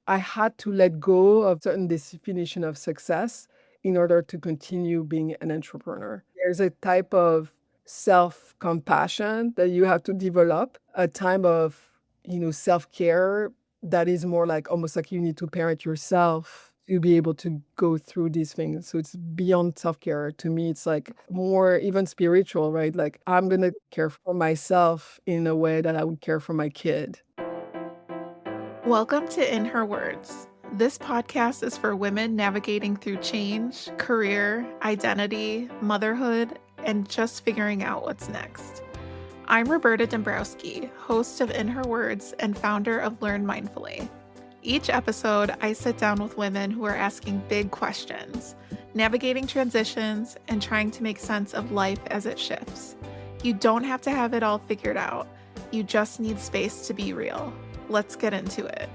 I had to let go of certain definition of success in order to continue being an entrepreneur. There's a type of self-compassion that you have to develop, a time of, self-care that is more like almost like you need to parent yourself to be able to go through these things. So it's beyond self-care. To me, it's like more even spiritual, right? Like I'm gonna care for myself in a way that I would care for my kid. Welcome to In Her Words. This podcast is for women navigating through change, career, identity, motherhood, and just figuring out what's next. I'm Roberta Dombrowski, host of In Her Words and founder of Learn Mindfully. Each episode, I sit down with women who are asking big questions, navigating transitions, and trying to make sense of life as it shifts. You don't have to have it all figured out. You just need space to be real. Let's get into it.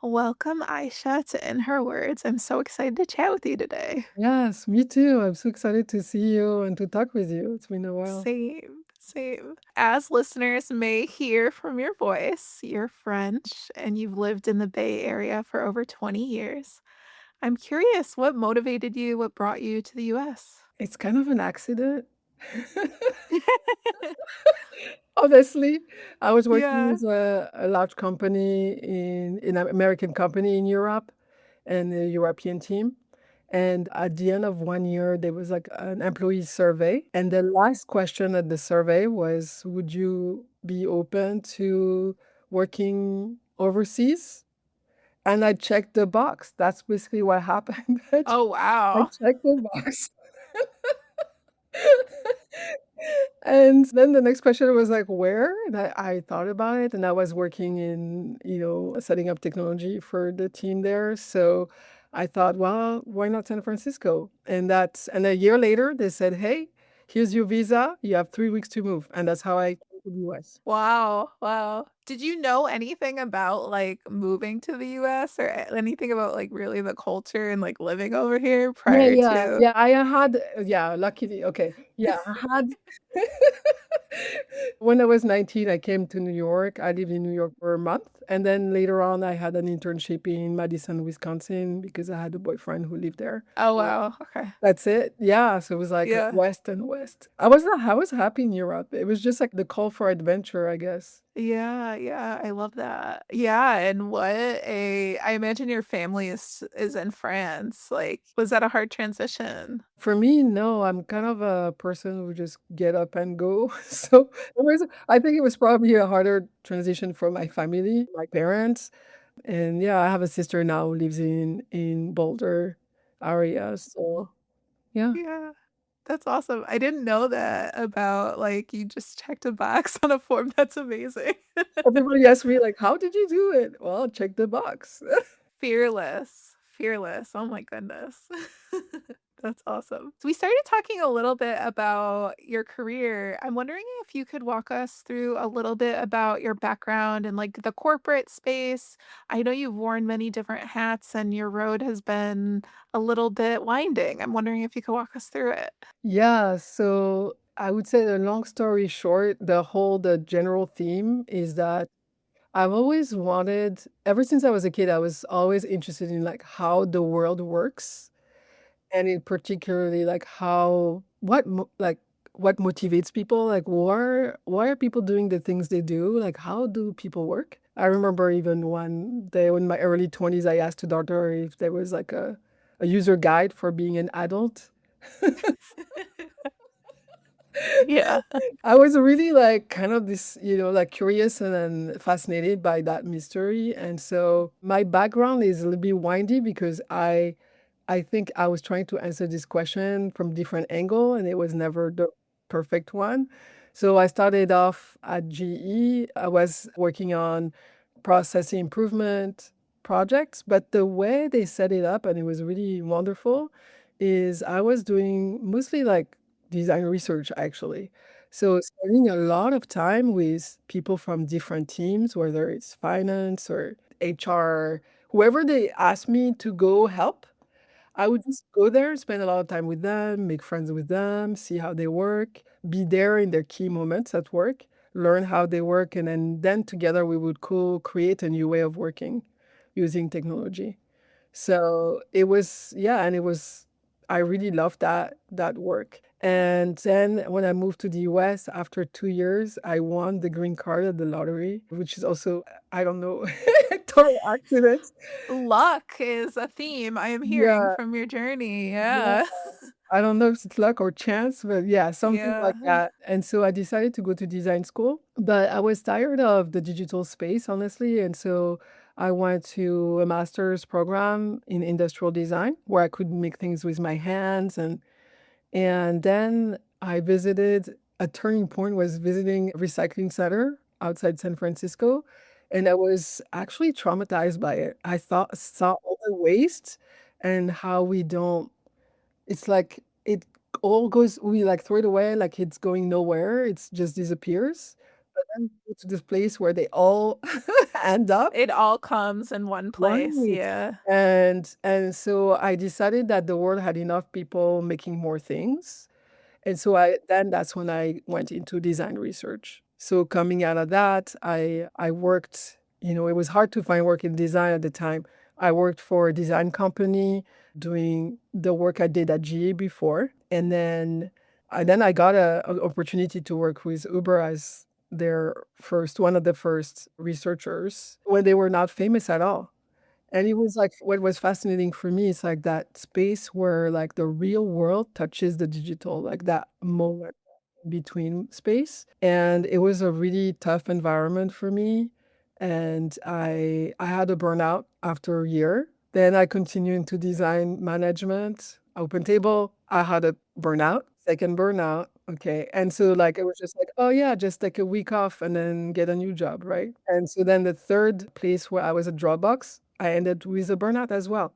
Welcome, Aïcha, to In Her Words. I'm so excited to chat with you today. Yes, me too. I'm so excited to see you and to talk with you. It's been a while. Same. As listeners may hear from your voice, you're French and you've lived in the Bay Area for over 20 years. I'm curious, what motivated you? What brought you to the US? It's kind of an accident. Honestly, I was working Yeah. with a large company in an American company in Europe and a European team. And at the end of 1 year, there was like an employee survey. And the last question at the survey was, would you be open to working overseas? And I checked the box. That's basically what happened. Oh, I wow. checked the box. And then the next question was like, where? And I thought about it, and I was working in, setting up technology for the team there. So I thought, well, why not San Francisco? And a year later, they said, hey, here's your visa. You have 3 weeks to move. And that's how I came to the US. Wow. Did you know anything about like moving to the US or anything about like really the culture and like living over here Yeah, prior yeah, to? yeah. I had, yeah, luckily, okay. Yeah, I had. When I was 19, I came to New York. I lived in New York for a month. And then later on, I had an internship in Madison, Wisconsin, because I had a boyfriend who lived there. Oh, So wow. Okay. that's it. Yeah. So it was like Yeah. west and west. I was happy in Europe. It was just like the call for adventure, I guess. Yeah. I love that. Yeah, and I imagine your family is in France. Like, was that a hard transition? For me, no, I'm kind of a person who just get up and go. So I think it was probably a harder transition for my family, my parents. And yeah, I have a sister now who lives in Boulder area. So yeah. Yeah. That's awesome. I didn't know that about like you just checked a box on a form. That's amazing. Everybody asks me like, how did you do it? Well, check the box. Fearless. Oh my goodness. That's awesome. So we started talking a little bit about your career. I'm wondering if you could walk us through a little bit about your background and like the corporate space. I know you've worn many different hats and your road has been a little bit winding. I'm wondering if you could walk us through it. Yeah, so I would say the long story short, the general theme is that I've always wanted, ever since I was a kid, I was always interested in like how the world works. And in particularly, like what motivates people? Like why are people doing the things they do? Like how do people work? I remember even one day in my early 20s, I asked a doctor if there was like a user guide for being an adult. Yeah. I was really like kind of this, like curious and then fascinated by that mystery. And so my background is a little bit windy because I think I was trying to answer this question from different angle and it was never the perfect one. So I started off at GE. I was working on process improvement projects, but the way they set it up, and it was really wonderful, is I was doing mostly like design research actually. So spending a lot of time with people from different teams, whether it's finance or HR, whoever they asked me to go help, I would just go there, spend a lot of time with them, make friends with them, see how they work, be there in their key moments at work, learn how they work, and then together we would co-create a new way of working. using technology. So it was, yeah, and it was, I really loved that work. And then when I moved to the US after 2 years, I won the green card at the lottery, which is also, I don't know, total accident. Luck is a theme I am hearing Yeah, from your journey. yeah. Yeah. I don't know if it's luck or chance, but yeah, something Yeah. like that. And so I decided to go to design school, but I was tired of the digital space, honestly. And so I went to a master's program in industrial design where I could make things with my hands. And then I visited, a turning point was visiting a recycling center outside San Francisco. And I was actually traumatized by it. Saw all the waste and how we don't, it's like it all goes, we like throw it away like it's going nowhere. It's just disappears. But then go to this place where they all end up. It all comes in one place. Right. Yeah. And so I decided that the world had enough people making more things. And so that's when I went into design research. So coming out of that, I worked, it was hard to find work in design at the time. I worked for a design company doing the work I did at GE before. And then I got an opportunity to work with Uber as one of the first researchers when they were not famous at all. And it was like what was fascinating for me is like that space where like the real world touches the digital, like that moment between space. And it was a really tough environment for me. And I had a burnout after a year. Then I continued into design management, OpenTable. I had a burnout, second burnout. Okay. And so like it was just like, oh yeah, just take a week off and then get a new job, right? And so then the third place where I was at Dropbox, I ended with a burnout as well.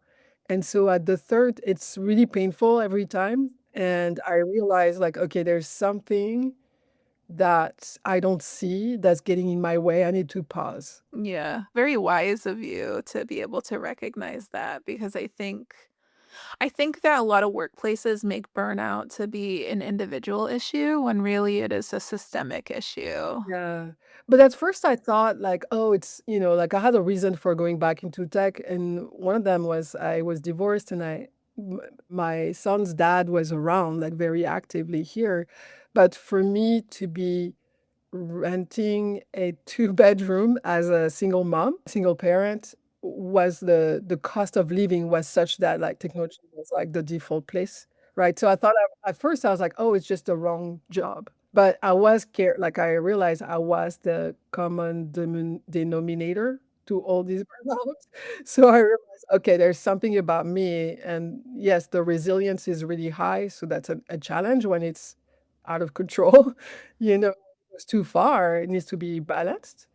And so at the third, it's really painful every time. And I realized like, okay, there's something that I don't see that's getting in my way. I need to pause. Yeah. Very wise of you to be able to recognize that because I think that a lot of workplaces make burnout to be an individual issue when really it is a systemic issue. Yeah. But at first I thought like, oh, it's, like I had a reason for going back into tech. And one of them was I was divorced and my son's dad was around like very actively here. But for me to be renting a two-bedroom as a single mom, single parent, was the cost of living was such that like technology was like the default place, right? So I thought at first I was like, oh, it's just the wrong job. But I was scared, like I realized I was the common denominator to all these burnouts. So I realized, okay, there's something about me. And yes, the resilience is really high. So that's a challenge when it's out of control, you know goes too far, it needs to be balanced.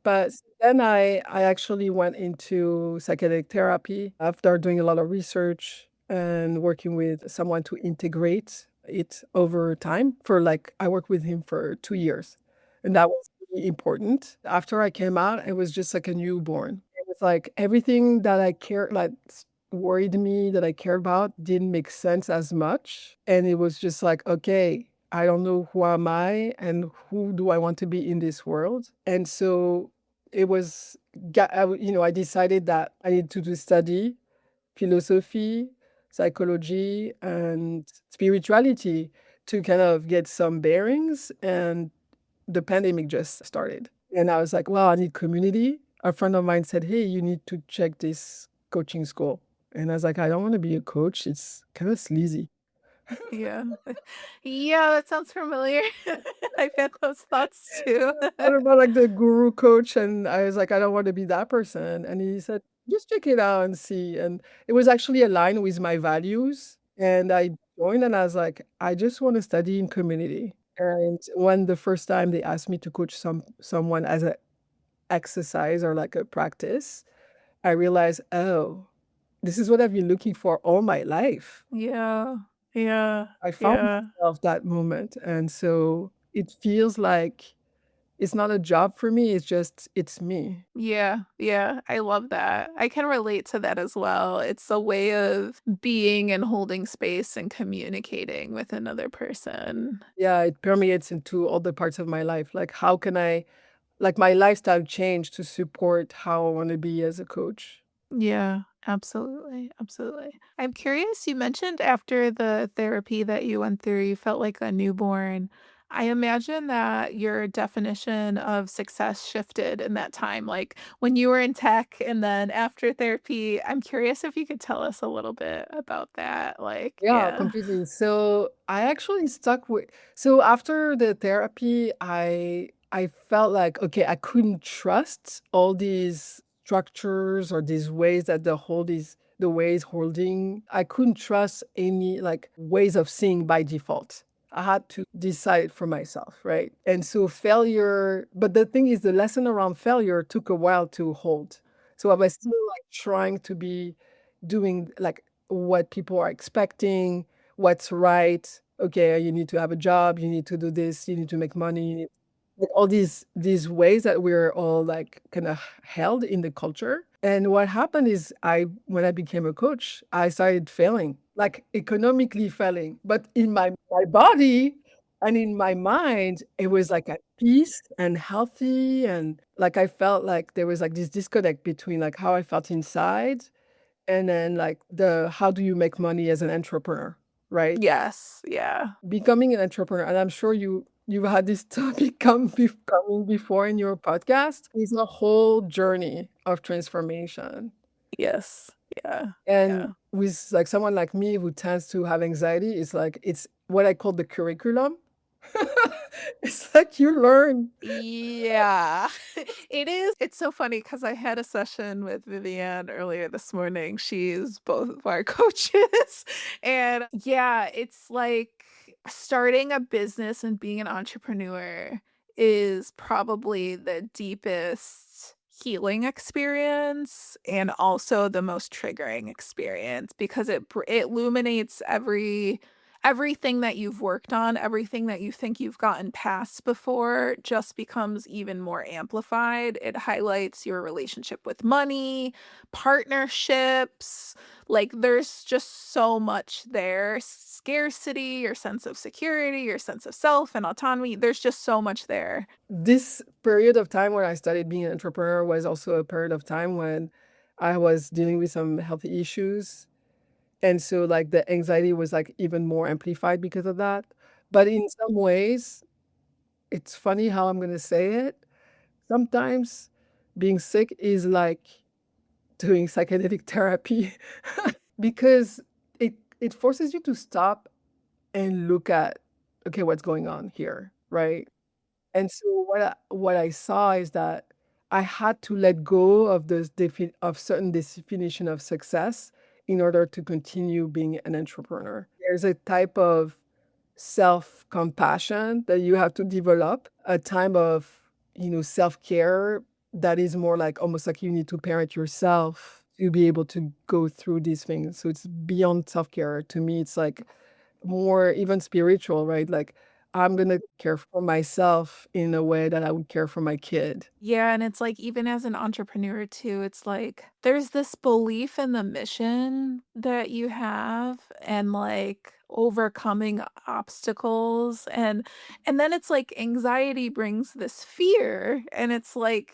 But then I actually went into psychedelic therapy after doing a lot of research and working with someone to integrate it over time for like I worked with him for 2 years. And that was really important. After I came out, it was just like a newborn. It was like everything that I cared like worried me that I cared about didn't make sense as much. And it was just like, okay, I don't know who am I and who do I want to be in this world. And so it was, I decided that I need to do study philosophy, psychology, and spirituality to kind of get some bearings. And the pandemic just started. And I was like, well, I need community. A friend of mine said, hey, you need to check this coaching school. And I was like, I don't want to be a coach. It's kind of sleazy. Yeah. Yeah, that sounds familiar. I've had those thoughts too. What about like the guru coach? And I was like, I don't want to be that person. And he said, just check it out and see. And it was actually aligned with my values. And I joined and I was like, I just want to study in community. And when the first time they asked me to coach someone as an exercise or like a practice, I realized, oh, this is what I've been looking for all my life. Yeah. Yeah. I found Yeah. myself that moment. And so it feels like it's not a job for me, it's me. Yeah, yeah, I love that. I can relate to that as well. It's a way of being and holding space and communicating with another person. Yeah, it permeates into all the parts of my life. Like, how can I like, my lifestyle changed to support how I wanna be as a coach. Yeah, absolutely, absolutely. I'm curious, you mentioned after the therapy that you went through, you felt like a newborn. I imagine that your definition of success shifted in that time, like when you were in tech and then after therapy. I'm curious if you could tell us a little bit about that. Like, Yeah, yeah. completely. So I actually stuck with so after the therapy, I felt like, okay, I couldn't trust all these structures or these ways that the ways holding. I couldn't trust any like ways of seeing by default. I had to decide for myself, right? And so failure, but the thing is the lesson around failure took a while to hold. So I was still like trying to be doing like what people are expecting, what's right. Okay, you need to have a job, you need to do this, you need to make money, you need like all these ways that we're all like kind of held in the culture. And what happened is I when I became a coach, I started failing, like economically failing. But in my body and in my mind, it was like at peace and healthy and like I felt like there was like this disconnect between like how I felt inside and then like the how do you make money as an entrepreneur, right? Yes, yeah. Becoming an entrepreneur, and I'm sure you've had this topic coming before in your podcast, is a whole journey of transformation. Yes. Yeah. And Yeah. with like someone like me who tends to have anxiety, it's like it's what I call the curriculum. It's like you learn. Yeah, it is. It's so funny because I had a session with Vivian earlier this morning. She's both of our coaches. And yeah, it's like starting a business and being an entrepreneur is probably the deepest healing experience and also the most triggering experience because it illuminates everything that you've worked on, everything that you think you've gotten past before just becomes even more amplified. It highlights your relationship with money, partnerships. Like there's just so much there. Scarcity, your sense of security, your sense of self and autonomy. There's just so much there. This period of time where I started being an entrepreneur was also a period of time when I was dealing with some healthy issues. And so, like, the anxiety was, like, even more amplified because of that. But in some ways, it's funny how I'm gonna say it. Sometimes being sick is like doing psychedelic therapy because it forces you to stop and look at, okay, what's going on here, right? And so what I saw is that I had to let go of this of certain definition of success in order to continue being an entrepreneur. There's a type of self-compassion that you have to develop, a time of, self-care that is more like almost like you need to parent yourself to be able to go through these things. So it's beyond self-care. To me, it's like more even spiritual, right? Like I'm gonna care for myself in a way that I would care for my kid. Yeah, and it's like even as an entrepreneur too, it's like there's this belief in the mission that you have and like overcoming obstacles and then it's like anxiety brings this fear and it's like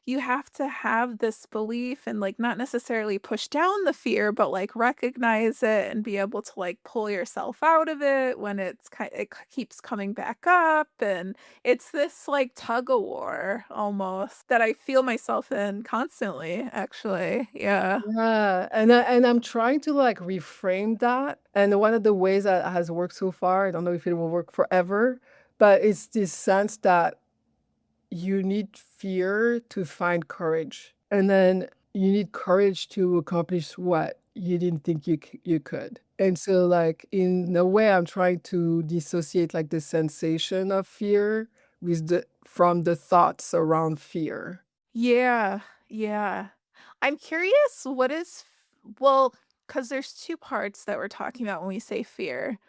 you have to have this belief and like not necessarily push down the fear but like recognize it and be able to like pull yourself out of it when it keeps coming back up and it's this like tug of war almost that I feel myself in constantly, actually. Yeah. Yeah, and I'm trying to, like, reframe that, and one of the ways that has worked so far, I don't know if it will work forever, but it's this sense that you need fear to find courage, and then you need courage to accomplish what you didn't think you could. And so, like, in a way, I'm trying to dissociate, like, the sensation of fear with the from the thoughts around fear. Yeah. Yeah. I'm curious what is well, because there's two parts that we're talking about when we say fear.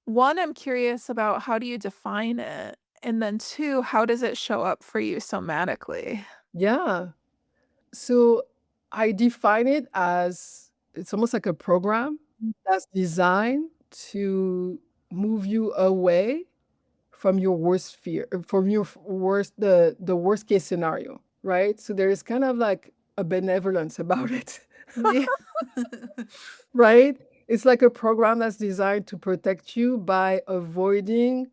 One, I'm curious about how do you define it? And then two, how does it show up for you somatically? Yeah. So I define it as it's almost like a program that's designed to move you away from your worst fear, from your worst the worst case scenario, right? So there is kind of like a benevolence about it, Yeah. right? It's like a program that's designed to protect you by avoiding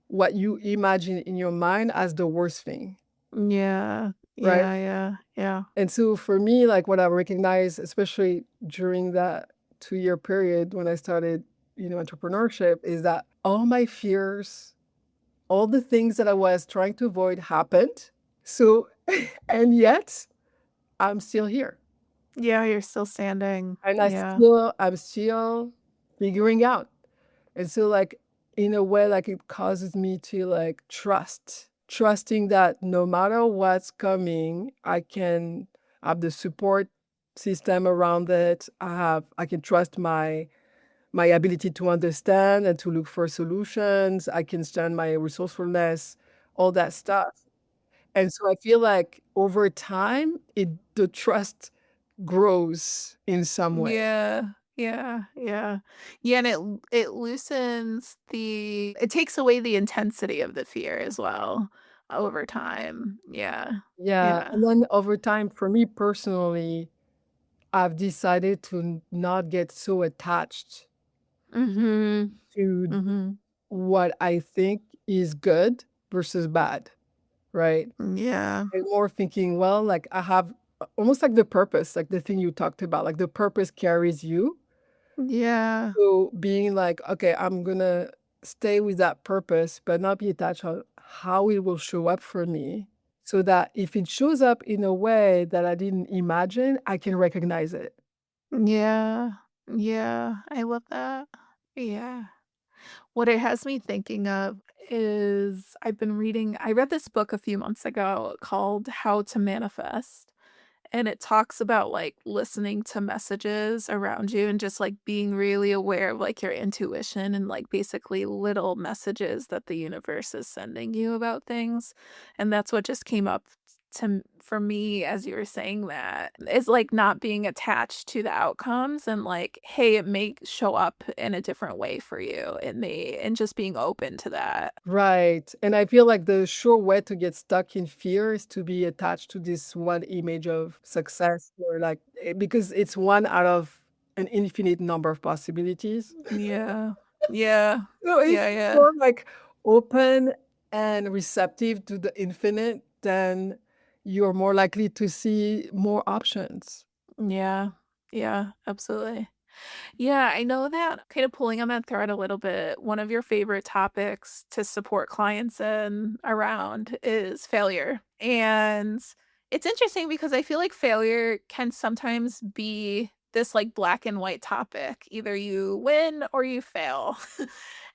what you imagine in your mind as the worst thing, Yeah. right? Yeah, yeah, yeah. And so for me, like what I recognize, especially during that 2-year period when I started, entrepreneurship, is that all my fears, all the things that I was trying to avoid happened. So, and yet I'm still here. Yeah, you're still standing. And Yeah. I'm still figuring out. And so like in a way, like it causes me to like trusting that no matter what's coming, I can have the support system around it. I can trust my ability to understand and to look for solutions. I can stand my resourcefulness, all that stuff. And so I feel like over time, the trust grows in some way. Yeah. Yeah, yeah. Yeah, and it loosens it takes away the intensity of the fear as well over time. Yeah. Yeah. Yeah. And then over time, for me personally, I've decided to not get so attached Mhm. to Mhm. what I think is good versus bad, right? Yeah. And more thinking, well, like I have almost like the purpose, like the thing you talked about, like the purpose carries you. Yeah. So being like, okay, I'm gonna stay with that purpose, but not be attached on how it will show up for me. So that if it shows up in a way that I didn't imagine, I can recognize it. Yeah. Yeah. I love that. Yeah. What it has me thinking of is I read this book a few months ago called How to Manifest. And it talks about, like, listening to messages around you and just, like, being really aware of, like, your intuition and, like, basically little messages that the universe is sending you about things, and that's what just came up for me as you were saying that, is, like, not being attached to the outcomes and, like, hey, it may show up in a different way for you, and just being open to that. Right. And I feel like the sure way to get stuck in fear is to be attached to this one image of success or like because it's one out of an infinite number of possibilities. Yeah. Yeah. So if Yeah, you're yeah. more like open and receptive to the infinite, then you're more likely to see more options. Yeah. Yeah, absolutely. Yeah, I know that kind of pulling on that thread a little bit, one of your favorite topics to support clients in around is failure. And it's interesting because I feel like failure can sometimes be this like black and white topic. Either you win or you fail.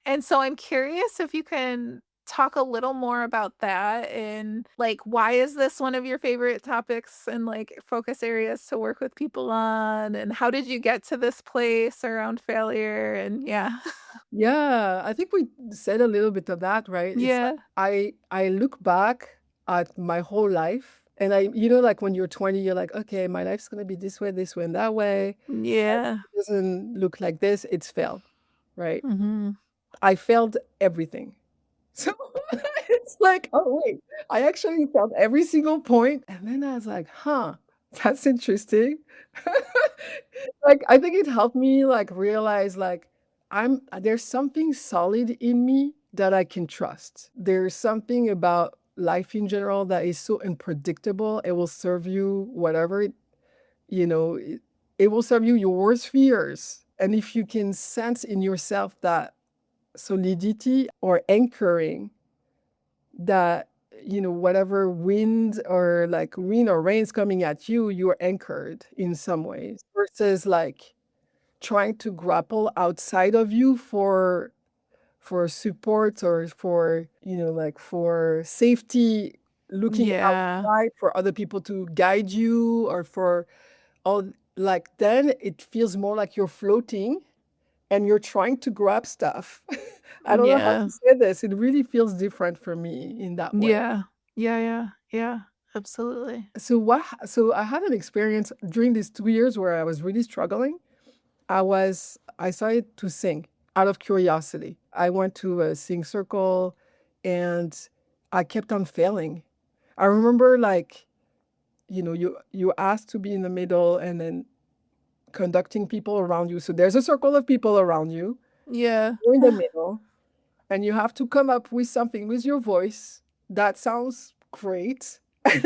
And so I'm curious if you can talk a little more about that and like why is this one of your favorite topics and like focus areas to work with people on and how did you get to this place around failure and yeah. Yeah, I think we said a little bit of that, right? It's like Yeah. I look back at my whole life and like when you're 20, you're like, okay, my life's gonna be this way, and that way. Yeah. It doesn't look like this, it's failed, right? Mhm. I failed everything. So it's like, oh wait, I actually felt every single point. And then I was like, huh, that's interesting. Like I think it helped me like realize like there's something solid in me that I can trust. There's something about life in general that is so unpredictable. It will serve you whatever it will serve you your worst fears. And if you can sense in yourself that solidity or anchoring that whatever wind or rain's coming at you, you're anchored in some ways versus like trying to grapple outside of you for support or for like for safety, looking Yeah. outside for other people to guide you or for all, like then it feels more like you're floating and you're trying to grab stuff. I don't know how Yeah. to say this. It really feels different for me in that way. Yeah. Yeah, yeah. Yeah. Absolutely. So I had an experience during these 2 years where I was really struggling. I started to sing out of curiosity. I went to a sing circle and I kept on failing. I remember like you ask to be in the middle and then conducting people around you. So there's a circle of people around you. Yeah. You're in the middle, and you have to come up with something with your voice that sounds great and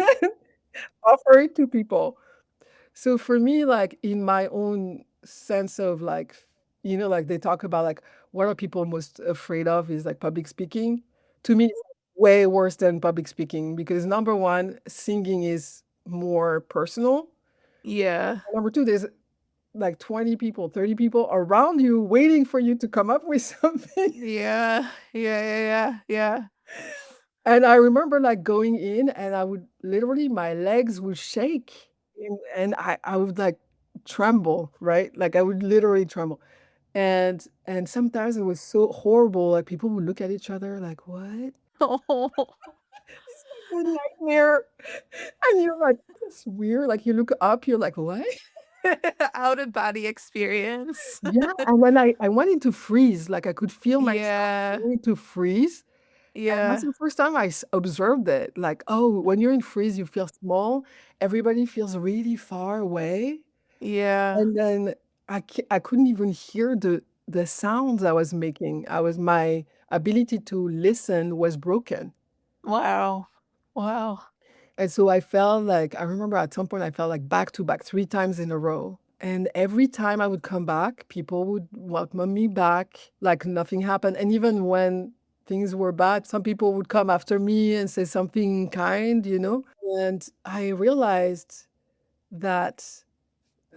offer it to people. So for me, like in my own sense of like, like they talk about like what are people most afraid of is like public speaking. To me, it's way worse than public speaking because number one, singing is more personal. Yeah. Number two, there's like 20 people, 30 people around you waiting for you to come up with something. Yeah. Yeah. Yeah. Yeah. Yeah. And I remember like going in and I would literally, my legs would shake and I would like tremble, right? Like I would literally tremble. And sometimes it was so horrible. Like people would look at each other like, what? Oh, It's like a nightmare. And you're like, it's weird. Like you look up, you're like, what? out of body experience. Yeah. And when I went into freeze, like I could feel myself Yeah. going to freeze. And that's Yeah. the first time I observed it. Like, oh, when you're in freeze, you feel small. Everybody feels really far away. Yeah. And then I couldn't even hear the sounds I was making. My ability to listen was broken. Wow. Wow. And so I remember at some point I felt like back to back 3 times in a row. And every time I would come back, people would welcome me back like nothing happened. And even when things were bad, some people would come after me and say something kind. And I realized that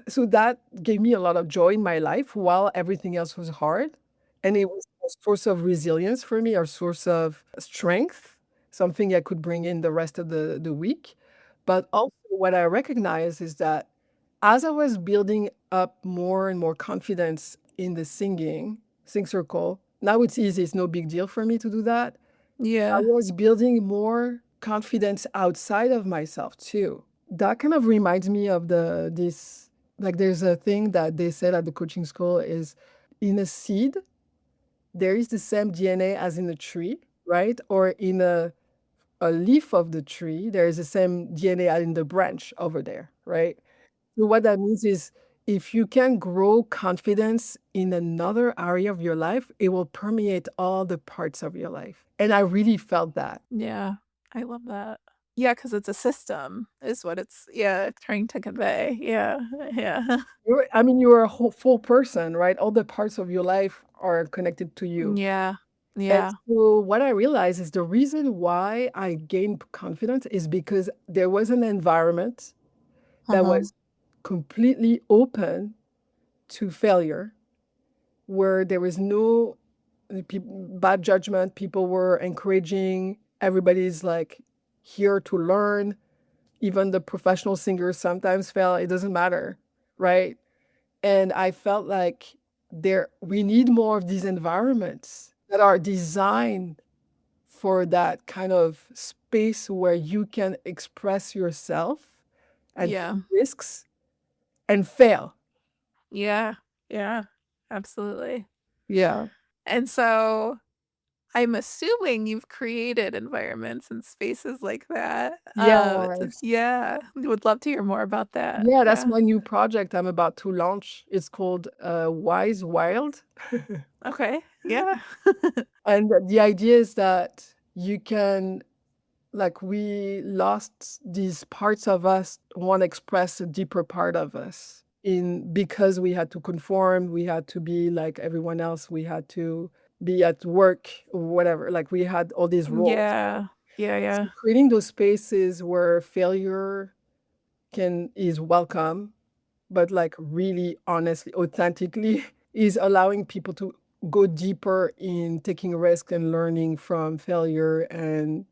so that gave me a lot of joy in my life while everything else was hard. And it was a source of resilience for me, a source of strength, something I could bring in the rest of the week. But also, what I recognize is that as I was building up more and more confidence in the sing circle, now it's easy, it's no big deal for me to do that. I Yeah. was building more confidence outside of myself too. That kind of reminds me of this like there's a thing that they said at the coaching school is in a seed, there is the same DNA as in a tree, right? Or in a leaf of the tree, there is the same DNA as in the branch over there, right? So what that means is if you can grow confidence in another area of your life, it will permeate all the parts of your life. And I really felt that. Yeah. I love that. Yeah, because it's a system is what it's trying to convey. Yeah. Yeah. You're a whole full person, right? All the parts of your life are connected to you. Yeah. And Yeah. so what I realized is the reason why I gained confidence is because there was an environment that Uh-huh. was completely open to failure, where there was no bad judgment. People were encouraging. Everybody's like here to learn. Even the professional singers sometimes fail. It doesn't matter, right? And I felt like we need more of these environments that are designed for that kind of space where you can express yourself and Yeah. take risks and fail. Yeah. Yeah. Absolutely. Yeah. And so I'm assuming you've created environments and spaces like that. Yes. Yeah, would love to hear more about that. Yeah, that's Yeah. my new project I'm about to launch. It's called Wise Wild. Okay. Yeah. And the idea is that you can, like, we lost these parts of us, want to express a deeper part of us. Because we had to conform, we had to be like everyone else, we had to be at work or whatever. Like we had all these roles. Yeah. Yeah, So yeah. creating those spaces where failure is welcome, but like really honestly, authentically, is allowing people to go deeper in taking risk and learning from failure and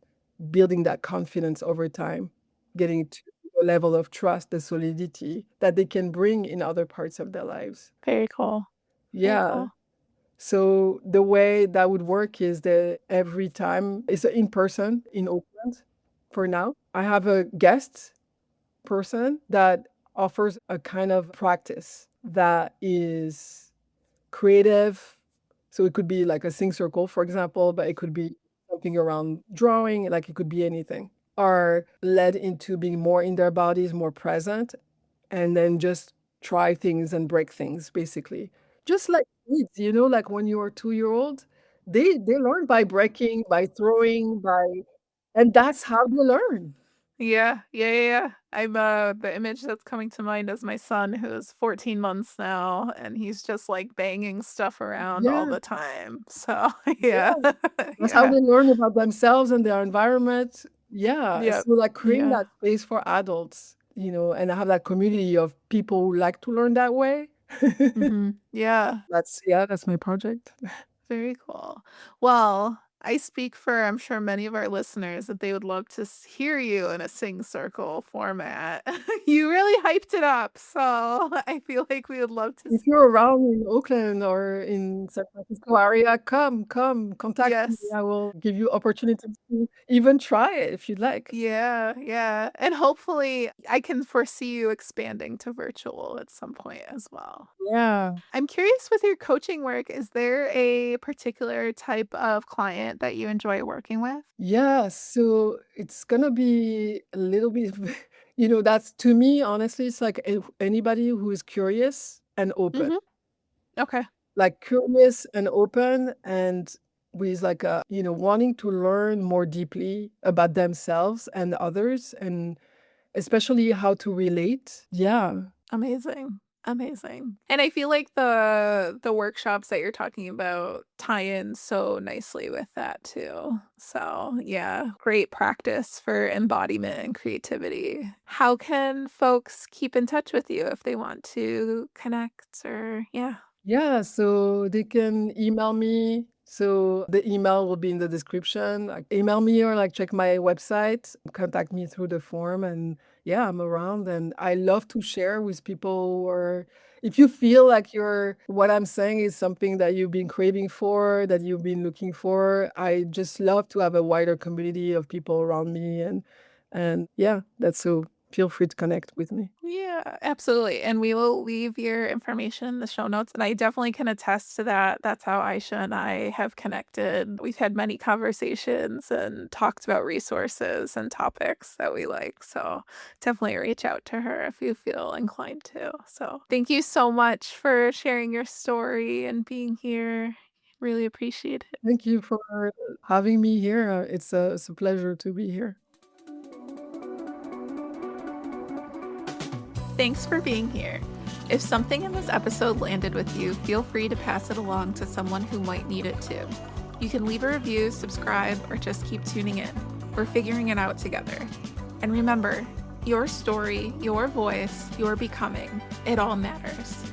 building that confidence over time, getting to a level of trust, the solidity that they can bring in other parts of their lives. Very cool. Very Yeah. cool. So the way that would work is that every time it's in person in Oakland for now. I have a guest person that offers a kind of practice that is creative. So it could be like a sing circle, for example, but it could be something around drawing, like it could be anything. are led into being more in their bodies, more present, and then just try things and break things, basically. Just like kids, like when you're a 2-year-old, they learn by breaking, by throwing, and that's how they learn. Yeah, yeah, yeah, yeah. I'm the image that's coming to mind is my son who's 14 months now, and he's just like banging stuff around all Yeah, the time. So yeah. yeah. That's how Yeah. they learn about themselves and their environment. Yeah. Yep. So like creating Yeah. that space for adults, and have that community of people who like to learn that way. Yeah. That's my project. Very cool. Well, I speak for, I'm sure, many of our listeners that they would love to hear you in a sing circle format. You really hyped it up, so I feel like we would love to. If you're around in Oakland or in San Francisco area, come, contact me. Yes. I will give you opportunities to even try it if you'd like. Yeah, yeah. And hopefully I can foresee you expanding to virtual at some point as well. Yeah. I'm curious with your coaching work, is there a particular type of client that you enjoy working with? Yeah, so it's gonna be a little bit, that's to me, honestly, it's like anybody who is curious and open. Mhm. Okay. Like curious and open and with like wanting to learn more deeply about themselves and others and especially how to relate. Yeah. Amazing. Amazing. And I feel like the workshops that you're talking about tie in so nicely with that too. So, yeah, great practice for embodiment and creativity. How can folks keep in touch with you if they want to connect or yeah. Yeah, so they can email me. So the email will be in the description. Like email me or like check my website, contact me through the form. And yeah, I'm around and I love to share with people or if you feel like what I'm saying is something that you've been craving for, that you've been looking for, I just love to have a wider community of people around me and yeah, that's so feel free to connect with me. Yeah, absolutely. And we will leave your information in the show notes. And I definitely can attest to that. That's how Aisha and I have connected. We've had many conversations and talked about resources and topics that we like. So definitely reach out to her if you feel inclined to. So thank you so much for sharing your story and being here. Really appreciate it. Thank you for having me here. It's a pleasure to be here. Thanks for being here. If something in this episode landed with you, feel free to pass it along to someone who might need it too. You can leave a review, subscribe, or just keep tuning in. We're figuring it out together. And remember, your story, your voice, your becoming, it all matters.